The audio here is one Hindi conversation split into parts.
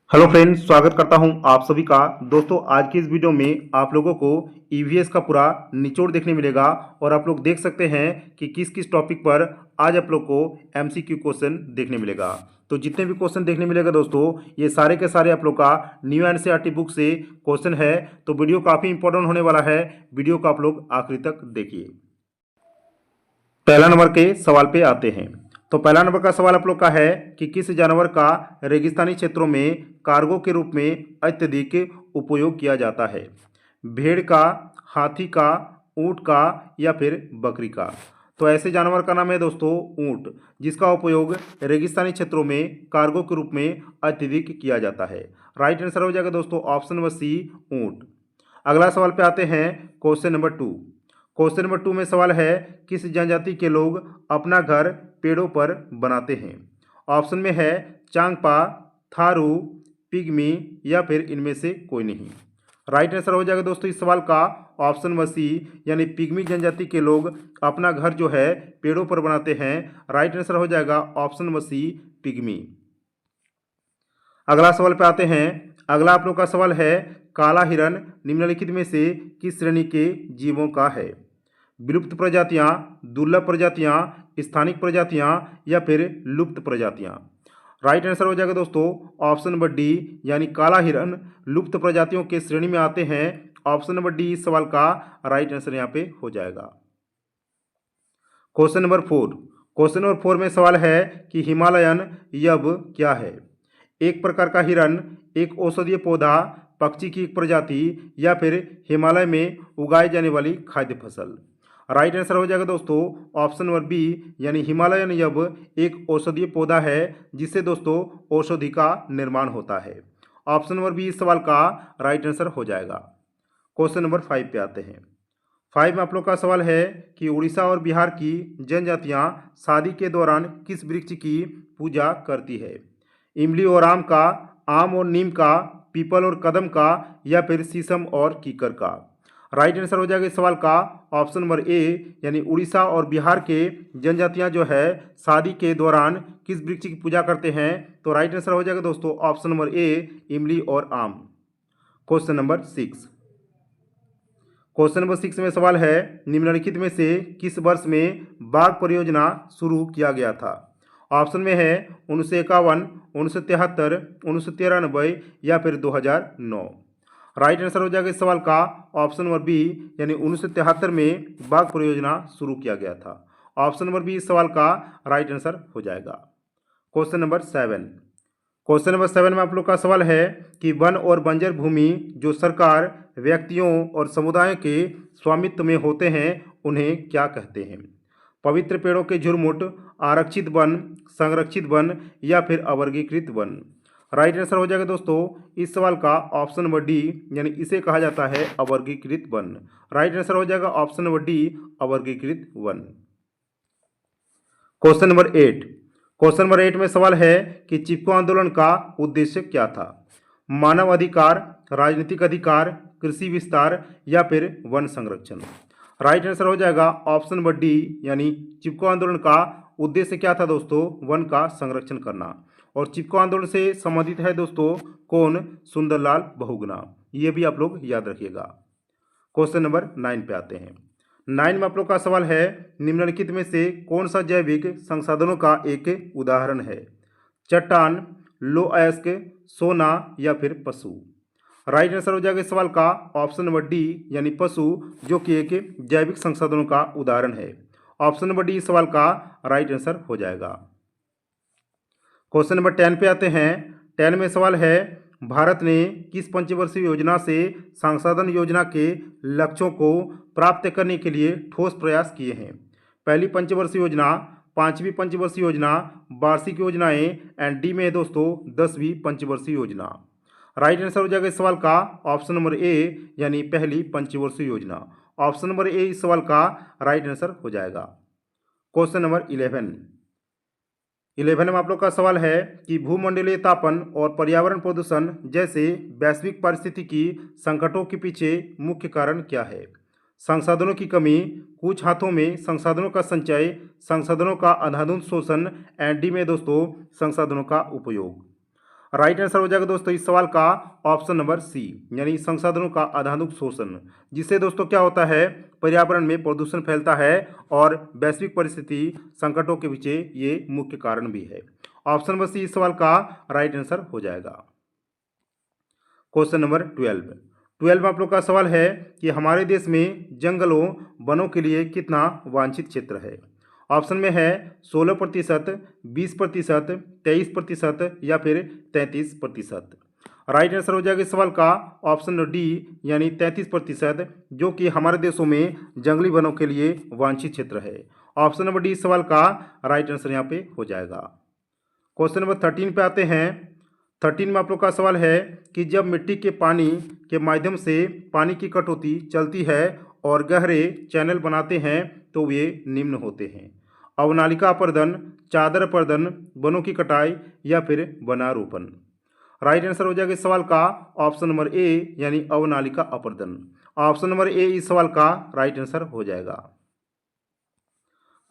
हेलो फ्रेंड्स, स्वागत करता हूं आप सभी का। दोस्तों, आज की इस वीडियो में आप लोगों को ईवीएस का पूरा निचोड़ देखने मिलेगा और आप लोग देख सकते हैं कि किस किस टॉपिक पर आज आप लोग को एमसीक्यू क्वेश्चन देखने मिलेगा। तो जितने भी क्वेश्चन देखने मिलेगा दोस्तों, ये सारे के सारे आप लोग का न्यू एनसीईआरटी बुक से क्वेश्चन है। तो वीडियो काफ़ी इंपॉर्टेंट होने वाला है, वीडियो को आप लोग आखिरी तक देखिए। पहला नंबर के सवाल पे आते हैं। तो पहला नंबर का सवाल आप लोग का है कि किस जानवर का रेगिस्तानी क्षेत्रों में कार्गो के रूप में अत्यधिक उपयोग किया जाता है? भेड़ का, हाथी का, ऊंट का या फिर बकरी का? तो ऐसे जानवर का नाम है दोस्तों ऊंट, जिसका उपयोग रेगिस्तानी क्षेत्रों में कार्गो के रूप में अत्यधिक किया जाता है। राइट आंसर हो जाएगा दोस्तों ऑप्शन नंबर सी, ऊंट। अगला सवाल पे आते हैं, क्वेश्चन नंबर 2। क्वेश्चन नंबर 2 में सवाल है, किस जनजाति के लोग अपना घर पेड़ों पर बनाते हैं? ऑप्शन में है चांगपा, थारू, पिग्मी या फिर इनमें से कोई नहीं। राइट आंसर हो जाएगा दोस्तों इस सवाल का ऑप्शन नंबर सी, यानी पिग्मी जनजाति के लोग अपना घर जो है पेड़ों पर बनाते हैं। राइट आंसर हो जाएगा ऑप्शन नंबर सी, पिग्मी। अगला सवाल पे आते हैं। अगला आप लोग का सवाल है, काला हिरन निम्नलिखित में से किस श्रेणी के जीवों का है? विलुप्त प्रजातियां, दुर्लभ प्रजातियां, स्थानिक प्रजातियां या फिर लुप्त प्रजातियां? राइट आंसर हो जाएगा दोस्तों ऑप्शन नंबर डी, यानी काला हिरन लुप्त प्रजातियों के श्रेणी में आते हैं। ऑप्शन नंबर डी इस सवाल का राइट आंसर यहाँ पे हो जाएगा। Question number 4। क्वेश्चन नंबर 4 में सवाल है कि हिमालयन यब क्या है? एक प्रकार का हिरन, एक औषधीय पौधा, पक्षी की एक प्रजाति या फिर हिमालय में उगाई जाने वाली खाद्य फसल? राइट आंसर हो जाएगा दोस्तों ऑप्शन नंबर बी, यानी हिमालयन यब एक औषधीय पौधा है जिससे दोस्तों औषधि का निर्माण होता है। ऑप्शन नंबर बी इस सवाल का राइट आंसर हो जाएगा। क्वेश्चन नंबर 5 पे आते हैं। 5 में आप लोग का सवाल है कि उड़ीसा और बिहार की जनजातियां शादी के दौरान किस वृक्ष की पूजा करती है? इमली और आम का, आम और नीम का, पीपल और कदम का या फिर शीशम और कीकर का? राइट आंसर हो जाएगा इस सवाल का ऑप्शन नंबर ए, यानी उड़ीसा और बिहार के जनजातियां जो है शादी के दौरान किस वृक्ष की पूजा करते हैं? तो राइट आंसर हो जाएगा दोस्तों ऑप्शन नंबर ए, इमली और आम। Question number 6। क्वेश्चन नंबर 6 में सवाल है, निम्नलिखित में से किस वर्ष में बाघ परियोजना शुरू किया गया था? ऑप्शन में है 1951, 1973, 1993 या फिर 2009। राइट आंसर हो जाएगा इस सवाल का ऑप्शन नंबर बी, यानी 1973 में बाघ परियोजना शुरू किया गया था। ऑप्शन नंबर बी इस सवाल का राइट आंसर हो जाएगा। Question number 7। क्वेश्चन नंबर 7 में आप लोग का सवाल है कि वन और बंजर भूमि जो सरकार, व्यक्तियों और समुदायों के स्वामित्व में होते हैं उन्हें क्या कहते हैं? पवित्र पेड़ों के झुरमुट, आरक्षित वन, संरक्षित वन या फिर अवर्गीकृत वन? राइट आंसर हो जाएगा दोस्तों इस सवाल का ऑप्शन नंबर डी, यानी इसे कहा जाता है अवर्गीकृत वन। राइट आंसर हो जाएगा ऑप्शन नंबर डी, अवर्गीकृत one. Question number 8। Question number 8 में सवाल है कि चिपको आंदोलन का उद्देश्य क्या था? मानव अधिकार, राजनीतिक अधिकार, कृषि विस्तार या फिर वन संरक्षण? राइट आंसर हो जाएगा ऑप्शन नंबर डी, यानी चिपको आंदोलन का उद्देश्य क्या था दोस्तों? वन का संरक्षण करना। और चिपको आंदोलन से संबंधित है दोस्तों कौन? सुंदरलाल बहुगुणा। ये भी आप लोग याद रखिएगा। क्वेश्चन नंबर 9 पे आते हैं। 9 में आप लोग का सवाल है, निम्नलिखित में से कौन सा जैविक संसाधनों का एक उदाहरण है? चट्टान, लौह अयस्क, सोना या फिर पशु? राइट आंसर हो जाएगा इस सवाल का ऑप्शन नंबर डी, यानी पशु, जो कि एक जैविक संसाधनों का उदाहरण है। ऑप्शन नंबर डी इस सवाल का राइट आंसर हो जाएगा। क्वेश्चन नंबर 10 पे आते हैं। 10 में सवाल है, भारत ने किस पंचवर्षीय योजना से संसाधन योजना के लक्ष्यों को प्राप्त करने के लिए ठोस प्रयास किए हैं? पहली पंचवर्षीय योजना, पांचवी पंचवर्षीय योजना, वार्षिक योजनाएं एंड डी में दोस्तों 10वीं पंचवर्षीय योजना? राइट आंसर हो जाएगा इस सवाल का ऑप्शन नंबर ए, यानी पहली पंचवर्षीय योजना। ऑप्शन नंबर ए इस सवाल का राइट आंसर हो जाएगा। क्वेश्चन नंबर 11 में आप लोग का सवाल है कि भूमंडलीय तापन और पर्यावरण प्रदूषण जैसे वैश्विक पारिस्थितिकी संकटों के पीछे मुख्य कारण क्या है? संसाधनों की कमी, कुछ हाथों में संसाधनों का संचय, संसाधनों का अंधाधुंध शोषण एंड डी में दोस्तों संसाधनों का उपयोग? राइट आंसर हो जाएगा दोस्तों इस सवाल का ऑप्शन नंबर सी, यानी संसाधनों का अधानुक शोषण, जिससे दोस्तों क्या होता है, पर्यावरण में प्रदूषण फैलता है और वैश्विक परिस्थिति संकटों के पीछे ये मुख्य कारण भी है। ऑप्शन नंबर सी इस सवाल का राइट आंसर हो जाएगा। क्वेश्चन नंबर 12 में आप लोग का सवाल है कि हमारे देश में जंगलों वनों के लिए कितना वांछित क्षेत्र है। ऑप्शन में है 16%, 20%, 23% या फिर 33%। राइट आंसर हो जाएगा इस सवाल का ऑप्शन नंबर डी, यानी 33%, जो कि हमारे देशों में जंगली वनों के लिए वांछित क्षेत्र है। ऑप्शन नंबर डी इस सवाल का राइट आंसर यहाँ पे हो जाएगा। क्वेश्चन नंबर 13 पे आते हैं। 13 में आप लोग का सवाल है कि जब मिट्टी के पानी के माध्यम से पानी की कटौती चलती है और गहरे चैनल बनाते हैं तो वे निम्न होते हैं। अवनालिका अपर्दन, चादर अपर्दन, वनों की कटाई या फिर वनारोपण। राइट आंसर हो जाएगा इस सवाल का ऑप्शन नंबर ए, यानी अवनालिका अपर्दन। ऑप्शन नंबर ए इस सवाल का राइट आंसर हो जाएगा।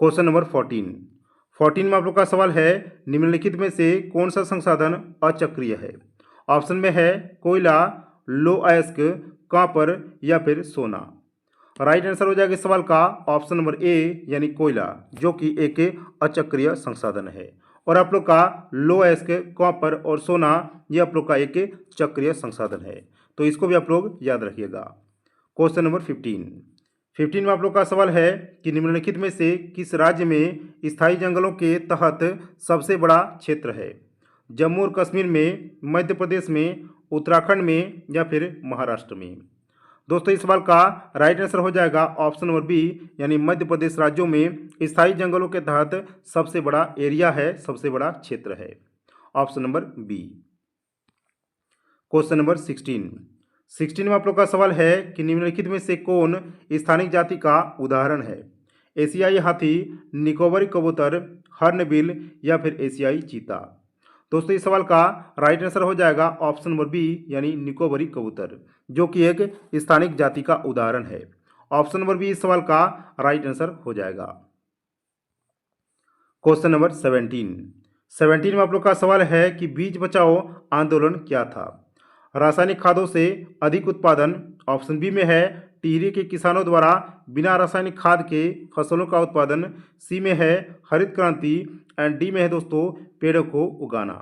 क्वेश्चन नंबर 14 में आप लोग का सवाल है निम्नलिखित में से कौन सा संसाधन अचक्रीय है। ऑप्शन में है कोयला, लौह अयस्क, कॉपर या फिर सोना। राइट आंसर हो जाएगा इस सवाल का ऑप्शन नंबर ए, यानी कोयला, जो कि एक अचक्रीय संसाधन है। और आप लोग का लौह अयस्क, कॉपर और सोना ये आप लोग का एक चक्रीय संसाधन है, तो इसको भी आप लोग याद रखिएगा। क्वेश्चन नंबर 15 में आप लोग का सवाल है कि निम्नलिखित में से किस राज्य में स्थायी जंगलों के तहत सबसे बड़ा क्षेत्र है। जम्मू और कश्मीर में, मध्य प्रदेश में, उत्तराखंड में या फिर महाराष्ट्र में। दोस्तों इस सवाल का राइट आंसर हो जाएगा ऑप्शन नंबर बी, यानी मध्य प्रदेश राज्यों में स्थायी जंगलों के तहत सबसे बड़ा एरिया है, सबसे बड़ा क्षेत्र है। Option number B. Question number 16 में आप लोग का सवाल है कि निम्नलिखित में से कौन स्थानिक जाति का उदाहरण है। एशियाई हाथी, निकोबारी कबूतर, हॉर्नबिल या फिर एशियाई चीता। दोस्तों इस सवाल का राइट आंसर हो जाएगा ऑप्शन नंबर बी, यानी निकोबारी कबूतर, जो कि एक स्थानिक जाति का उदाहरण है। ऑप्शन नंबर बी इस सवाल का राइट आंसर हो जाएगा। क्वेश्चन नंबर 17 में आप लोग का सवाल है कि बीज बचाओ आंदोलन क्या था। रासायनिक खादों से अधिक उत्पादन। ऑप्शन बी में है टिहरी के किसानों द्वारा बिना रासायनिक खाद के फसलों का उत्पादन। सी में है हरित क्रांति एंड डी में है दोस्तों पेड़ों को उगाना।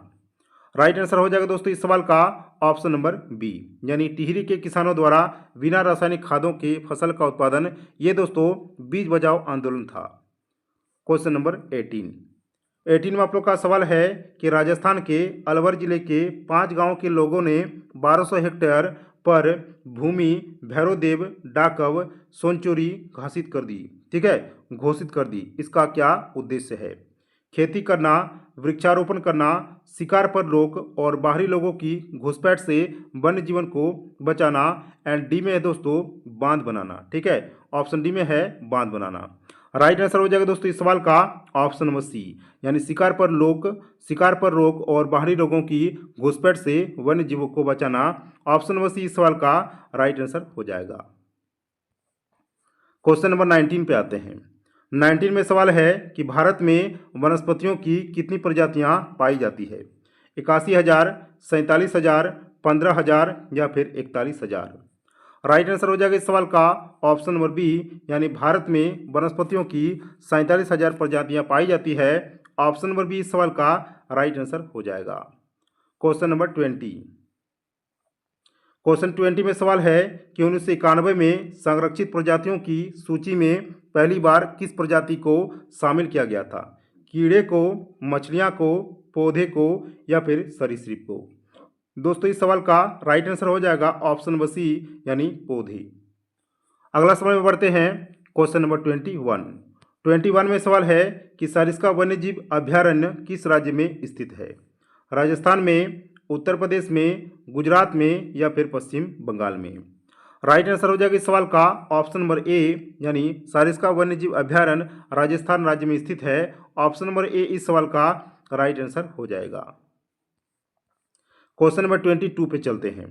राइट आंसर हो जाएगा दोस्तों इस सवाल का ऑप्शन नंबर बी, यानी टिहरी के किसानों द्वारा बिना रासायनिक खादों के फसल का उत्पादन, ये दोस्तों बीज बचाओ आंदोलन था। क्वेश्चन नंबर 18 में आप लोग का सवाल है कि राजस्थान के अलवर जिले के 5 गांवों के लोगों ने 1200 हेक्टेयर पर भूमि भैरवदेव डाकव सोनचुरी घोषित कर दी। ठीक है, घोषित कर दी। इसका क्या उद्देश्य है। खेती करना, वृक्षारोपण करना, शिकार पर रोक और बाहरी लोगों की घुसपैठ से वन्य जीवन को बचाना। एंड डी में है दोस्तों बांध बनाना। ठीक है, ऑप्शन डी में है बांध बनाना। राइट आंसर हो जाएगा दोस्तों इस सवाल का ऑप्शन नंबर सी, यानी शिकार पर रोक और बाहरी लोगों की घुसपैठ से वन्य जीवों को बचाना। ऑप्शन नंबर सी इस सवाल का राइट आंसर हो जाएगा। क्वेश्चन नंबर 19 पे आते हैं। 19 में सवाल है कि भारत में वनस्पतियों की कितनी प्रजातियां पाई जाती है। 81,000, 47,000, 15,000 या फिर 41,000। राइट आंसर हो जाएगा इस सवाल का ऑप्शन नंबर बी, यानी भारत में वनस्पतियों की 47,000 प्रजातियां पाई जाती है। ऑप्शन नंबर बी इस सवाल का राइट आंसर हो जाएगा। क्वेश्चन नंबर 20 में सवाल है कि 1991 में संरक्षित प्रजातियों की सूची में पहली बार किस प्रजाति को शामिल किया गया था। कीड़े को, मछलियां को, पौधे को या फिर सरीसृप को। दोस्तों इस सवाल का राइट आंसर हो जाएगा ऑप्शन नंबर सी, यानी पौधे। अगला सवाल में बढ़ते हैं। क्वेश्चन नंबर 21 में सवाल है कि सरिस्का वन्यजीव अभयारण्य किस राज्य में स्थित है। राजस्थान में, उत्तर प्रदेश में, गुजरात में या फिर पश्चिम बंगाल में। राइट आंसर हो जाएगा इस सवाल का ऑप्शन नंबर ए, यानी सरिस्का वन्यजीव अभयारण्य राजस्थान राज्य में स्थित है। ऑप्शन नंबर ए इस सवाल का राइट आंसर हो जाएगा। क्वेश्चन नंबर 22 पे चलते हैं।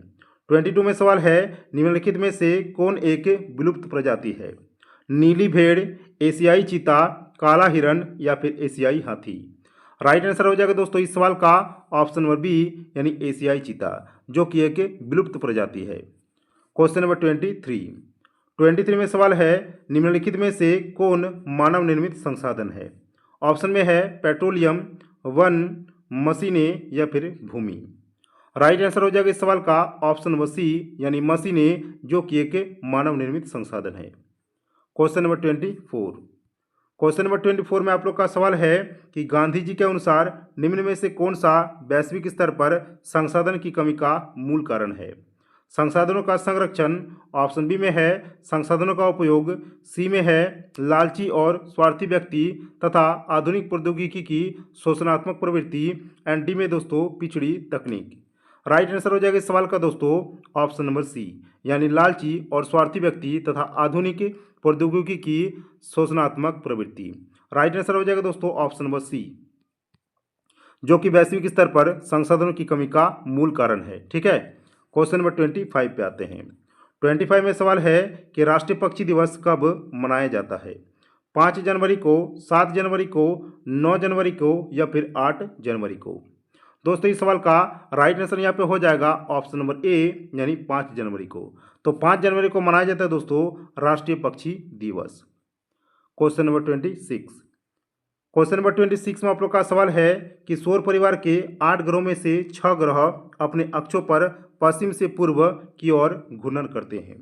22 में सवाल है निम्नलिखित में से कौन एक विलुप्त प्रजाति है। नीली भेड़, एशियाई चीता, काला हिरन या फिर एशियाई हाथी। राइट आंसर हो जाएगा दोस्तों इस सवाल का ऑप्शन नंबर बी यानी एशियाई चीता, जो कि एक विलुप्त प्रजाति है। क्वेश्चन नंबर 23 में सवाल है, निम्नलिखित में से कौन मानव निर्मित संसाधन है? ऑप्शन में है पेट्रोलियम, वन, मशीनें या फिर भूमि। राइट आंसर हो जाएगा इस सवाल का ऑप्शन नंबर सी यानी मशीनें, जो कि एक मानव निर्मित संसाधन है। क्वेश्चन नंबर 24 में आप लोग का सवाल है कि गांधी जी के अनुसार निम्न में से कौन सा वैश्विक स्तर पर संसाधन की कमी का मूल कारण है? संसाधनों का संरक्षण, ऑप्शन बी में है संसाधनों का उपयोग, सी में है लालची और स्वार्थी व्यक्ति तथा आधुनिक प्रौद्योगिकी की शोषणात्मक प्रवृत्ति, एंड डी में दोस्तों पिछड़ी तकनीक। राइट आंसर हो जाएगा इस सवाल का दोस्तों ऑप्शन नंबर सी यानी लालची और स्वार्थी व्यक्ति तथा आधुनिक प्रौद्योगिकी की शोषणात्मक प्रवृत्ति। राइट आंसर हो जाएगा दोस्तों ऑप्शन नंबर सी, जो कि वैश्विक स्तर पर संसाधनों की कमी का मूल कारण है। ठीक है, क्वेश्चन नंबर 25 पे आते हैं। 25 में सवाल है कि राष्ट्रीय पक्षी दिवस कब मनाया जाता है? 5 जनवरी को, 7 जनवरी को, 9 जनवरी को या फिर 8 जनवरी को? दोस्तों इस सवाल का राइट आंसर यहाँ पे हो जाएगा ऑप्शन नंबर ए यानी 5 जनवरी को। तो 5 जनवरी को मनाया जाता है दोस्तों राष्ट्रीय पक्षी दिवस। क्वेश्चन नंबर 26 में आप लोग का सवाल है कि सौर परिवार के 8 ग्रहों में से 6 ग्रह अपने अक्षों पर पश्चिम से पूर्व की ओर घूर्णन करते हैं।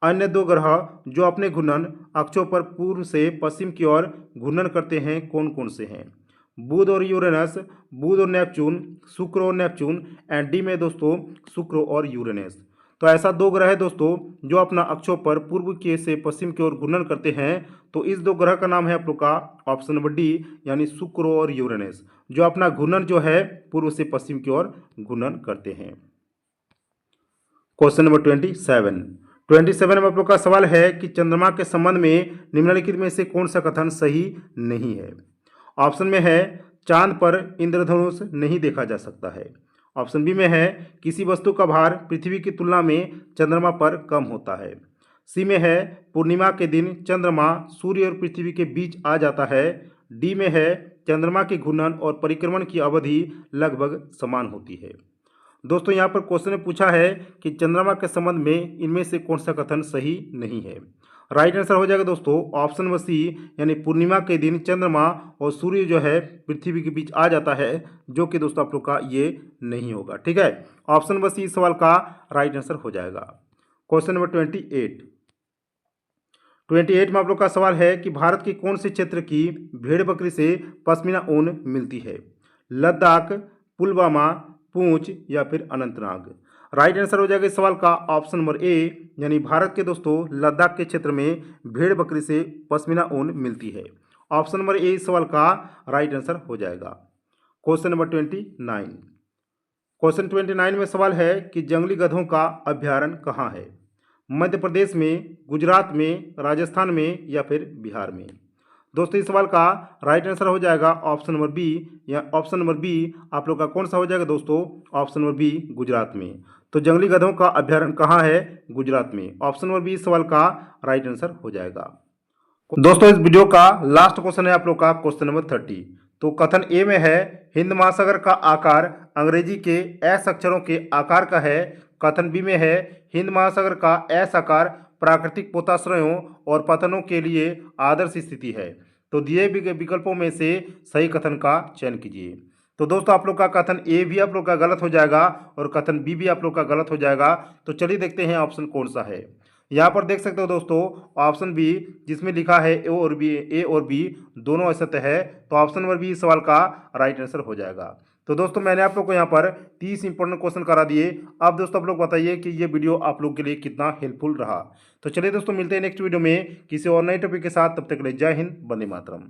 अन्य 2 ग्रह जो अपने घूर्णन अक्षों पर पूर्व से पश्चिम की ओर घूर्णन करते हैं कौन कौन से हैं? बुध और यूरेनस, बुध और नेपच्यून, शुक्र और नेपच्यून, एंड डी में दोस्तों शुक्र और यूरेनस। तो ऐसा 2 ग्रह है दोस्तों जो अपना अक्षों पर पूर्व के से पश्चिम की ओर घूर्णन करते हैं। तो इस 2 ग्रह का नाम है आप लोग का ऑप्शन नंबर डी यानी शुक्र और यूरेनस, जो अपना घूर्णन जो है पूर्व से पश्चिम की ओर घूर्णन करते हैं। क्वेश्चन नंबर 27 में आप लोग का सवाल है कि चंद्रमा के संबंध में निम्नलिखित में से कौन सा कथन सही नहीं है? ऑप्शन में है चांद पर इंद्रधनुष नहीं देखा जा सकता है, ऑप्शन बी में है किसी वस्तु का भार पृथ्वी की तुलना में चंद्रमा पर कम होता है, सी में है पूर्णिमा के दिन चंद्रमा सूर्य और पृथ्वी के बीच आ जाता है, डी में है चंद्रमा के घूर्णन और परिक्रमण की अवधि लगभग समान होती है। दोस्तों यहाँ पर क्वेश्चन में पूछा है कि चंद्रमा के संबंध में इनमें से कौन सा कथन सही नहीं है? राइट आंसर हो जाएगा दोस्तों ऑप्शन नंबर सी यानी पूर्णिमा के दिन चंद्रमा और सूर्य जो है पृथ्वी के बीच आ जाता है, जो कि दोस्तों आप लोग का ये नहीं होगा। ठीक है, ऑप्शन नंबर सी इस सवाल का राइट आंसर हो जाएगा। क्वेश्चन नंबर 28 में आप लोग का सवाल है कि भारत के कौन से क्षेत्र की भेड़ बकरी से पश्मीना ऊन मिलती है? लद्दाख, पुलवामा, पूंछ या फिर अनंतनाग? राइट आंसर हो जाएगा इस सवाल का ऑप्शन नंबर ए यानी भारत के दोस्तों लद्दाख के क्षेत्र में भेड़ बकरी से पश्मीना ऊन मिलती है। ऑप्शन नंबर ए इस सवाल का राइट आंसर हो जाएगा। क्वेश्चन नंबर 29 में सवाल है कि जंगली गधों का अभ्यारण्य कहाँ है? मध्य प्रदेश में, गुजरात में, राजस्थान में या फिर बिहार में? दोस्तों इस सवाल का राइट आंसर हो जाएगा ऑप्शन नंबर बी या ऑप्शन नंबर बी आप लोग का कौन सा हो जाएगा दोस्तों ऑप्शन नंबर बी गुजरात में। तो जंगली गधों का अभ्यारण्य कहाँ है? गुजरात में। ऑप्शन नंबर बी इस सवाल का राइट आंसर हो जाएगा। दोस्तों इस वीडियो का लास्ट क्वेश्चन है आप लोग का क्वेश्चन नंबर 30। तो कथन ए में है हिंद महासागर का आकार अंग्रेजी के एस अक्षरों के आकार का है। कथन बी में है हिंद महासागर का एस आकार प्राकृतिक पोताश्रयों और पतनों के लिए आदर्श स्थिति है। तो दिए विकल्पों में से सही कथन का चयन कीजिए। तो दोस्तों आप लोग का कथन ए भी आप लोग का गलत हो जाएगा और कथन बी भी आप लोग का गलत हो जाएगा। तो चलिए देखते हैं ऑप्शन कौन सा है। यहाँ पर देख सकते हो दोस्तों ऑप्शन बी जिसमें लिखा है ए और बी दोनों असत्य है। तो ऑप्शन नंबर बी इस सवाल का राइट आंसर हो जाएगा। तो दोस्तों मैंने आप लोग को यहाँ पर 30 इंपॉर्टेंट क्वेश्चन करा दिए। अब दोस्तों आप लोग बताइए कि ये वीडियो आप लोग के लिए कितना हेल्पफुल रहा। तो चलिए दोस्तों मिलते हैं नेक्स्ट वीडियो में किसी और नए टॉपिक के साथ। तब तक के लिए जय हिंद, वंदे मातरम।